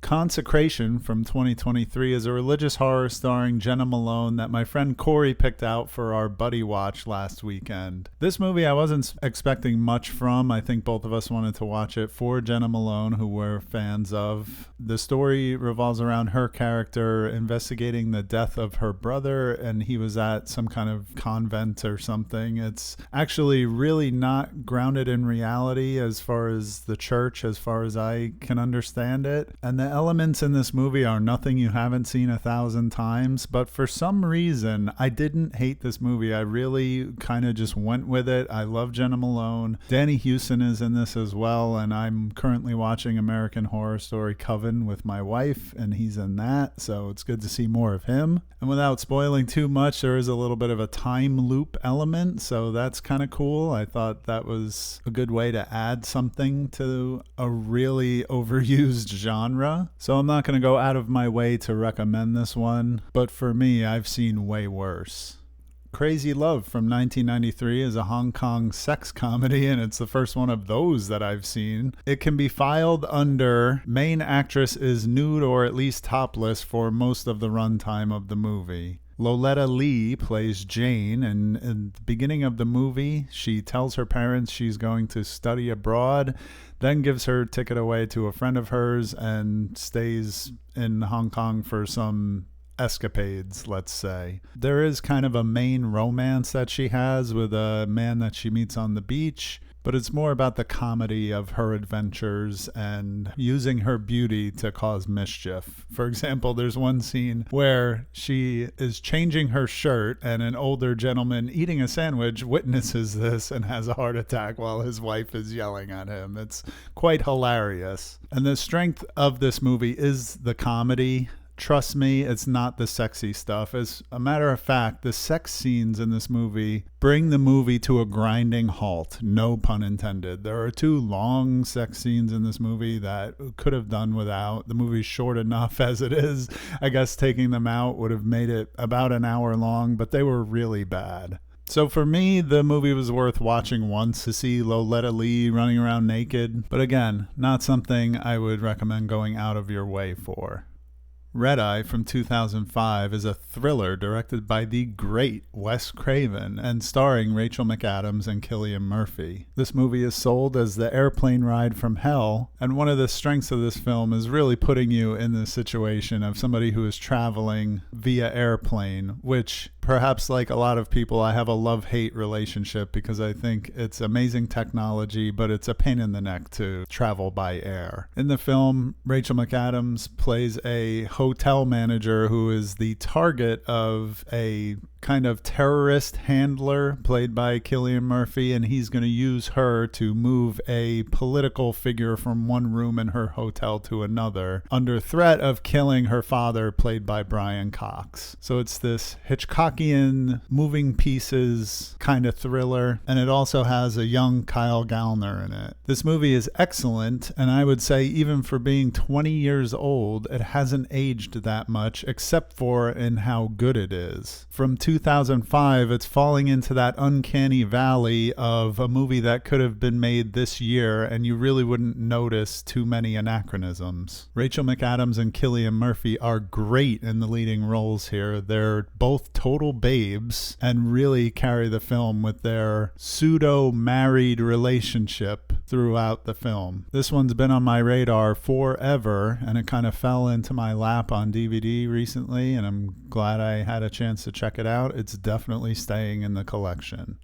Consecration from 2023 is a religious horror starring Jenna Malone that my friend Corey picked out for our buddy watch last weekend. This movie I wasn't expecting much from. I think both of us wanted to watch it for Jenna Malone, who we're fans of. The story revolves around her character investigating the death of her brother, and he was at some kind of convent or something. It's actually really not grounded in reality as far as the church, as far as I can understand it. And the elements in this movie are nothing you haven't seen 1,000 times, but for some reason, I didn't hate this movie. I really kind of just went with it. I love Jenna Malone. Danny Houston is in this as well, and I'm currently watching American Horror Story Coven with my wife, and he's in that, so it's good to see more of him. And without spoiling too much, there is a little bit of a time loop element, so that's kind of cool. I thought that was a good way to add something to a really overused genre. So I'm not going to go out of my way to recommend this one, but for me, I've seen way worse. Crazy Love from 1993 is a Hong Kong sex comedy, and it's the first one of those that I've seen. It can be filed under main actress is nude or at least topless for most of the runtime of the movie. Loletta Lee plays Jane, and in the beginning of the movie, she tells her parents she's going to study abroad, then gives her ticket away to a friend of hers and stays in Hong Kong for some escapades, let's say. There is kind of a main romance that she has with a man that she meets on the beach, but it's more about the comedy of her adventures and using her beauty to cause mischief. For example, there's one scene where she is changing her shirt and an older gentleman eating a sandwich witnesses this and has a heart attack while his wife is yelling at him. It's quite hilarious. And the strength of this movie is the comedy. Trust me, it's not the sexy stuff. As a matter of fact, the sex scenes in this movie bring the movie to a grinding halt, no pun intended. There are 2 long sex scenes in this movie that could have done without. The movie's short enough as it is. I guess taking them out would have made it about an hour long, but they were really bad. So for me, the movie was worth watching once to see Loletta Lee running around naked. But again, not something I would recommend going out of your way for. Red Eye from 2005 is a thriller directed by the great Wes Craven and starring Rachel McAdams and Cillian Murphy. This movie is sold as the airplane ride from hell, and one of the strengths of this film is really putting you in the situation of somebody who is traveling via airplane, which perhaps like a lot of people, I have a love-hate relationship because I think it's amazing technology, but it's a pain in the neck to travel by air. In the film, Rachel McAdams plays a hotel manager who is the target of a kind of terrorist handler played by Cillian Murphy, and he's going to use her to move a political figure from one room in her hotel to another under threat of killing her father played by Brian Cox. So it's this Hitchcockian moving pieces kind of thriller, and it also has a young Kyle Gallner in it. This movie is excellent, and I would say even for being 20 years old, it hasn't aged that much except for in how good it is. From 2005, it's falling into that uncanny valley of a movie that could have been made this year and you really wouldn't notice too many anachronisms. Rachel McAdams and Cillian Murphy are great in the leading roles here. They're both total babes and really carry the film with their pseudo-married relationship throughout the film. This one's been on my radar forever, and it kind of fell into my lap on DVD recently, and I'm glad I had a chance to check it out. It's definitely staying in the collection.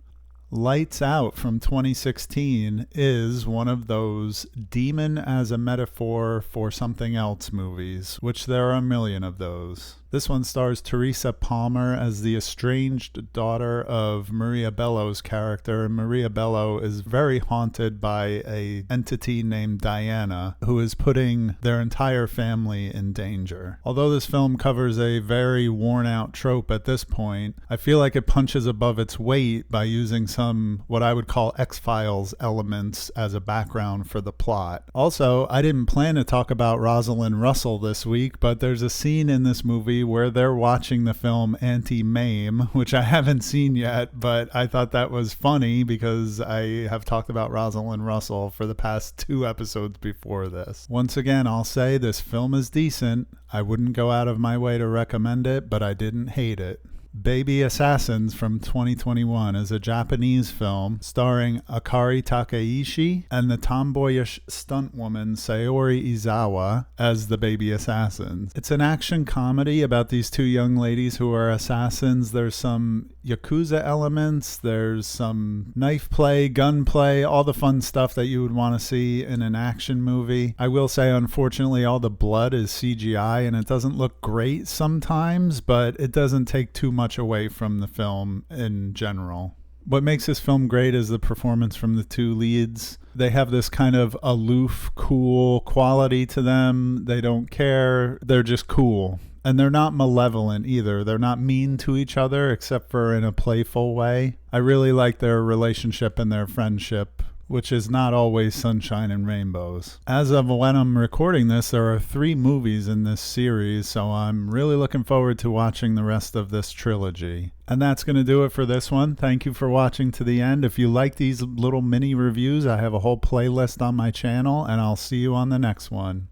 Lights Out from 2016 is one of those demon as a metaphor for something else movies, which there are a million of those. This one stars Teresa Palmer as the estranged daughter of Maria Bello's character, and Maria Bello is very haunted by an entity named Diana, who is putting their entire family in danger. Although this film covers a very worn-out trope at this point, I feel like it punches above its weight by using some what I would call X-Files elements as a background for the plot. Also, I didn't plan to talk about Rosalind Russell this week, but there's a scene in this movie where they're watching the film Anti-Mame, which I haven't seen yet, but I thought that was funny because I have talked about Rosalind Russell for the past 2 episodes before this. Once again, I'll say this film is decent. I wouldn't go out of my way to recommend it, but I didn't hate it. Baby Assassins from 2021 is a Japanese film starring Akari Takeishi and the tomboyish stuntwoman Sayori Izawa as the baby assassins. It's an action comedy about these 2 young ladies who are assassins. There's some Yakuza elements, there's some knife play, gun play, all the fun stuff that you would want to see in an action movie. I will say, unfortunately, all the blood is CGI and it doesn't look great sometimes, but it doesn't take too much away from the film in general. What makes this film great is the performance from the 2 leads. They have this kind of aloof, cool quality to them. They don't care. They're just cool. And they're not malevolent either. They're not mean to each other except for in a playful way. I really like their relationship and their friendship, which is not always sunshine and rainbows. As of when I'm recording this, there are 3 movies in this series, so I'm really looking forward to watching the rest of this trilogy. And that's going to do it for this one. Thank you for watching to the end. If you like these little mini reviews, I have a whole playlist on my channel, and I'll see you on the next one.